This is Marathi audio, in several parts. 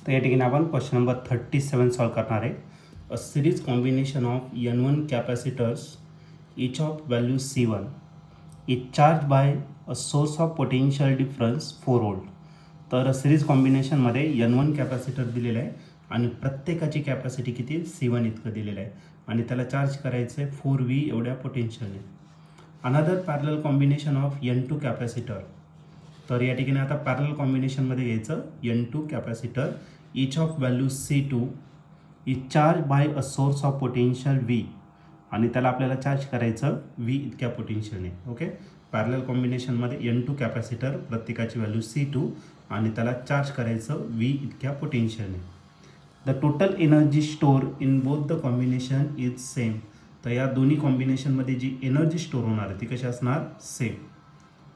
तर या ठिकाणी आपण क्वेश्चन नंबर 37 सॉल्व करणार आहे. अ series combination of N1 capacitors each of value C1 is charged by a source of potential difference 4 volt. तर सिरीज कॉम्बिनेशनमध्ये N1 कॅपॅसिटर दिलेलं आहे आणि प्रत्येकाची कॅपॅसिटी किती C1 इतकं दिलेलं आहे आणि त्याला चार्ज करायचं आहे 4V एवढ्या पोटेन्शियलने. Another parallel combination of N2 capacitor. तर या ठिकाणी आता पॅरलल कॉम्बिनेशनमध्ये घ्यायचं N2 capacitor each of value C2 is charge by a source of potential V आणि त्याला आपल्याला चार्ज करायचं V इतक्या पोटेन्शियलने. ओके, पॅरलल कॉम्बिनेशनमध्ये N2 कॅपॅसिटर प्रत्येकाची व्हॅल्यू C2 आणि त्याला चार्ज करायचं V इतक्या पोटेन्शियलने. The total energy store in both the combination is same. तर या दोन्ही कॉम्बिनेशनमध्ये जी एनर्जी स्टोर होणार आहे ती कशी असणार, सेम.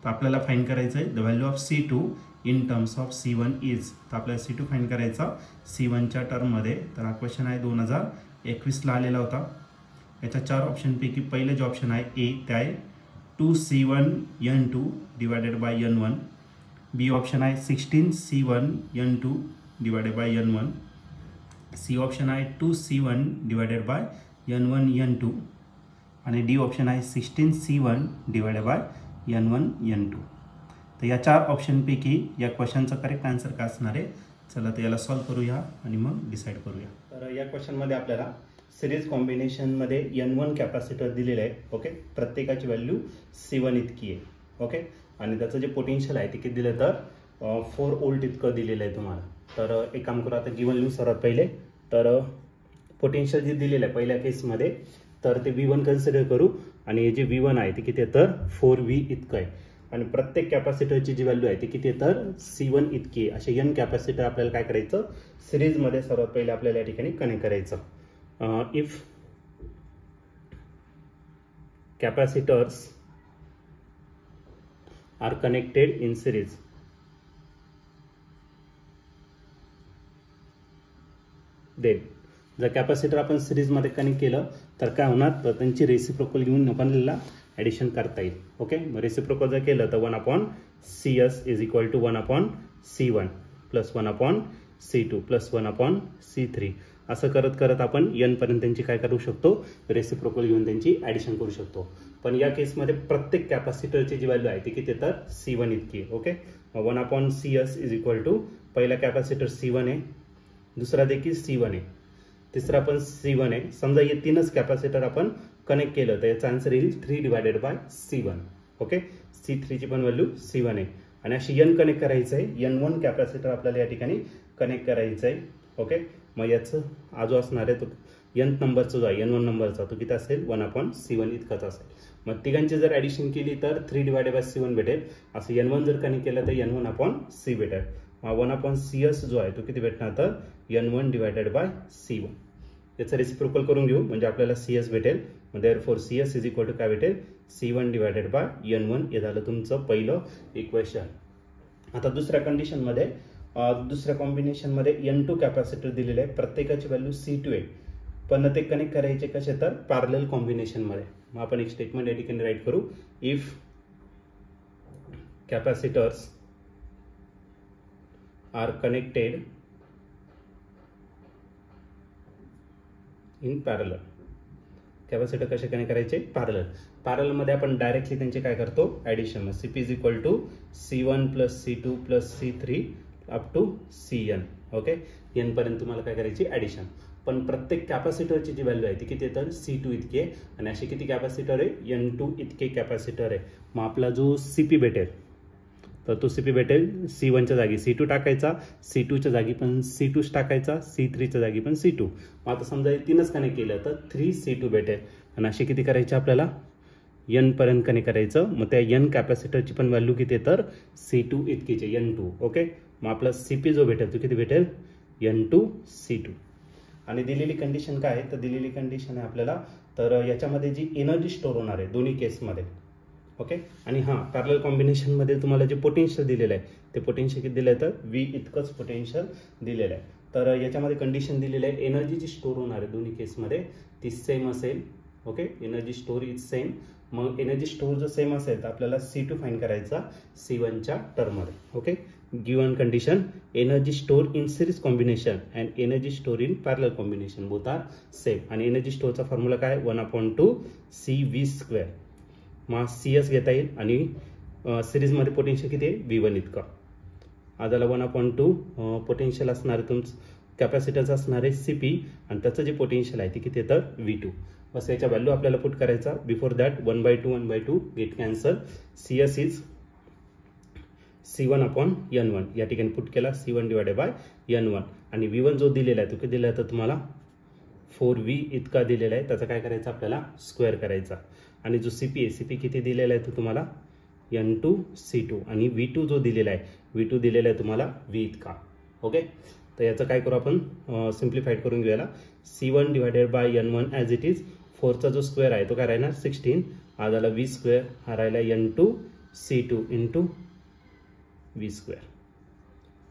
तर आपल्याला फाइंड करायचं आहे the value of C2 in terms of C1 is. तर आपल्याला C2 फाइंड करायचा C1च्या टर्ममध्ये. तर हा क्वेश्चन आहे 2021ला आलेला होता. याच्या 4 ऑप्शनपैकी पहिले जे ऑप्शन आहे ए ते आहे 2C1 N2 divided by N1. B option आहे 16C1 N2 divided by N1. C option आहे 2C1 divided by N1 N2 आणि डी ऑप्शन आहे 16C1 divided by N1 N2. तर या 4 ऑप्शनपैकी या क्वेश्चनचा करेक्ट आन्सर काय असणार आहे. चला तर याला सॉल्व करूया आणि मग डिसाईड करूया. तर या क्वेश्चनमध्ये आपल्याला सिरीज कॉम्बिनेशनमध्ये N1 कॅपॅसिटर दिलेलं आहे. ओके, प्रत्येकाची व्हॅल्यू C1 इतकी आहे. ओके, आणि त्याचं जे पोटेन्शियल आहे ते किती दिलं तर 4 व्होल्ट इतकं दिलेलं आहे तुम्हाला. तर एक काम करू, आता गिवन लिहू सर्वात पहिले. तर पोटेन्शियल जे दिलेलं आहे पहिल्या केसमध्ये तर ते V1 कन्सिडर करू आणि जे V1 आहे ते किती आहे तर 4V इतकं आहे आणि प्रत्येक कॅपॅसिटरची जी व्हॅल्यू आहे ती किती आहे तर C1 इतकी आहे. असे N कॅपॅसिटर आपल्याला काय करायचं सिरीजमध्ये सर्वात पहिले आपल्याला या ठिकाणी कनेक्ट करायचं. If capacitors are connected in series, then जर कॅपॅसिटर आपण सिरीजमध्ये कनेक्ट केलं तर काय होणार तर त्यांची रेसिप्रोकल घेऊन आपल्याला ॲडिशन करता येईल. ओके, मग रेसिप्रोकल जर केलं तर 1/CS is equal to 1/C1 plus 1/C2 plus 1/C3 असं करत करत आपण N पर्यंत त्यांची काय करू शकतो रेसिप्रोकल घेऊन त्यांची ॲडिशन करू शकतो. पण या केसमध्ये प्रत्येक कॅपॅसिटरची जी व्हॅल्यू आहे ती किती तर C1 इतकी आहे. Okay, 1/CS is equal to पहिला कॅपॅसिटर C1 आहे, दुसरा देखील C1 आहे, तिसरा पण C1 आहे. समजा हे तीनच कॅपॅसिटर आपण कनेक्ट केलं तर याचा आन्सर येईल 3 divided by C1. Okay, C3 ची पण व्हॅल्यू C1 आहे आणि अशी N कनेक्ट करायचं आहे. N1 कॅपॅसिटर आपल्याला या ठिकाणी कनेक्ट करायचं आहे. ओके, मग याचं जो असणार आहे तो N नंबरचा जो आहे N1 नंबरचा तो किती असेल 1/C1 इतकाच असेल. मग तिघांची जर ॲडिशन केली तर 3 डिवायडेड बाय C1 भेटेल. असं N1 जर कनेक्ट केलं तर N1/C भेटेल. 1/CS जो आहे तो किती भेटणार तर N1 डिवायडेड बाय C1. याचं रेसिप्रोकल करून घेऊ म्हणजे आपल्याला CS भेटेल. Therefore CS is equal to काय भेटेल C1 डिवायडेड बाय N1. हे झालं तुमचं पहिलं इक्वेशन. आता दुसऱ्या कंडिशनमध्ये दुसऱ्या कॉम्बिनेशनमध्ये N2 कॅपॅसिटर दिलेले आहे, प्रत्येकाची व्हॅल्यू C2 आहे, पण ते कनेक्ट करायचे कसे तर पॅरलल कॉम्बिनेशनमध्ये. मग आपण एक स्टेटमेंट या ठिकाणी राईट करू. If capacitors are connected in parallel. Capacitor कसे कनेक्ट करायचे पॅरललमध्ये आपण डायरेक्टली त्यांचे काय करतो addition. CP is equal to C1 plus C2 plus C3 up to CN. Okay, N पर्यंत तुम्हाला काय करायची ॲडिशन. पण प्रत्येक कॅपॅसिटरची जी व्हॅल्यू आहे ती किती आहे तर C2 इतकी आहे आणि अशी किती कॅपॅसिटर आहे N2 इतके कॅपॅसिटर आहे. मग आपला जो CP भेटेल तर तो CP भेटेल C1च्या जागी C2 टाकायचा, C2च्या जागी पण C2 टाकायचा, C3च्या जागी पण C2. मग आता समजा हे तीनच कनेक्ट केलं तर 3C2 भेटेल आणि अशी किती करायची आपल्याला N पर्यंत कनेक्ट करायचं. मग त्या N कॅपॅसिटरची पण व्हॅल्यू किती आहे तर C2 इतकीच आहे N2. ओके, मग आपला CP जो भेटेल तो किती भेटेल N2C2. आणि दिलेली कंडिशन काय आहे तर दिलेली कंडिशन आहे आपल्याला तर याच्यामध्ये जी एनर्जी स्टोर होणार आहे दोन्ही केसमध्ये. ओके, आणि हां पॅरलल कॉम्बिनेशनमध्ये तुम्हाला जे पोटेन्शियल दिलेलं आहे ते पोटेन्शियल किती दिलं आहे तर V इतकंच पोटेन्शियल दिलेलं आहे. तर याच्यामध्ये कंडिशन दिलेलं आहे एनर्जी जी स्टोर होणार आहे दोन्ही केसमध्ये ती सेम असेल. Okay, energy store is same. मग एनर्जी स्टोर जर सेम असेल तर आपल्याला C2 फाइंड करायचा C1च्या टर्ममध्ये. Okay, given condition, energy stored in series combination and energy stored in parallel combination both are same. आणि एनर्जी स्टोअरचा फॉर्म्युला काय 1/2 CV². मग CS घेता येईल आणि सिरीजमध्ये पोटेन्शियल किती आहे V1 इतका. आदाला 1/2 पोटेन्शियल असणार आहे तुमचं कॅपॅसिटरचं असणार आहे CP आणि त्याचं जे पोटेन्शियल आहे ते किती येतं V2. बस याच्या व्हॅल्यू आपल्याला पुट करायचा. Before that 1/2 get cancel. CS is C1/N1 या ठिकाणी पुट केला C1/N1 आणि V1 जो दिलेला आहे तो किती दिला आहे तर तुम्हाला 4V इतका दिलेला आहे. त्याचा काय करायचं आपल्याला स्क्वेअर करायचा. आणि जो CP आहे CP किती दिलेला आहे तो तुम्हाला N2C2 आणि V2 जो दिलेला आहे V2 दिलेला आहे तुम्हाला V इतका. ओके, तर याचं काय करू आपण सिम्प्लिफाईड करून घेऊया. C1/N1 as it is. 4चा जो स्क्वेअर आहे तो काय राहणार 16. आज आला V². हा राहिला N2C2 into V².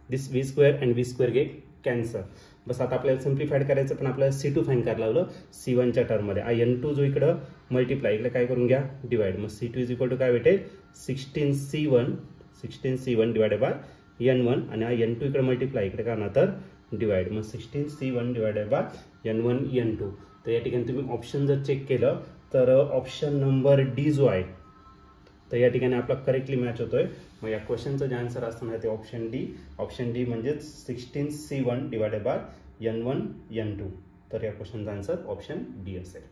This V² and V² get cancel. बस आता आपल्याला सिम्प्लिफाईड करायचं पण आपल्याला C2 फाईन करायला लावलं C1च्या टर्ममध्ये. N2 जो इकडं मल्टिप्लाय इकडे काय करून घ्या डिवाइड. मग C2 इज इक्वल टू काय भेटेल 16C1/N1 आणि N2 इकडे मल्टिप्लाय इकडे काय ना तर डिवाइड. मग 16C1/N1 N2. तर या ठिकाणी तुम्ही ऑप्शन जर चेक केलं तर ऑप्शन नंबर डी जो आहे तर या ठिकाणी आपला करेक्टली मॅच होतोय. मग या क्वेश्चनचं जे आन्सर असणार आहे ते ऑप्शन डी. ऑप्शन डी म्हणजेच 16C1/N1 N2. तर या क्वेश्चनचा आन्सर ऑप्शन डी असेल.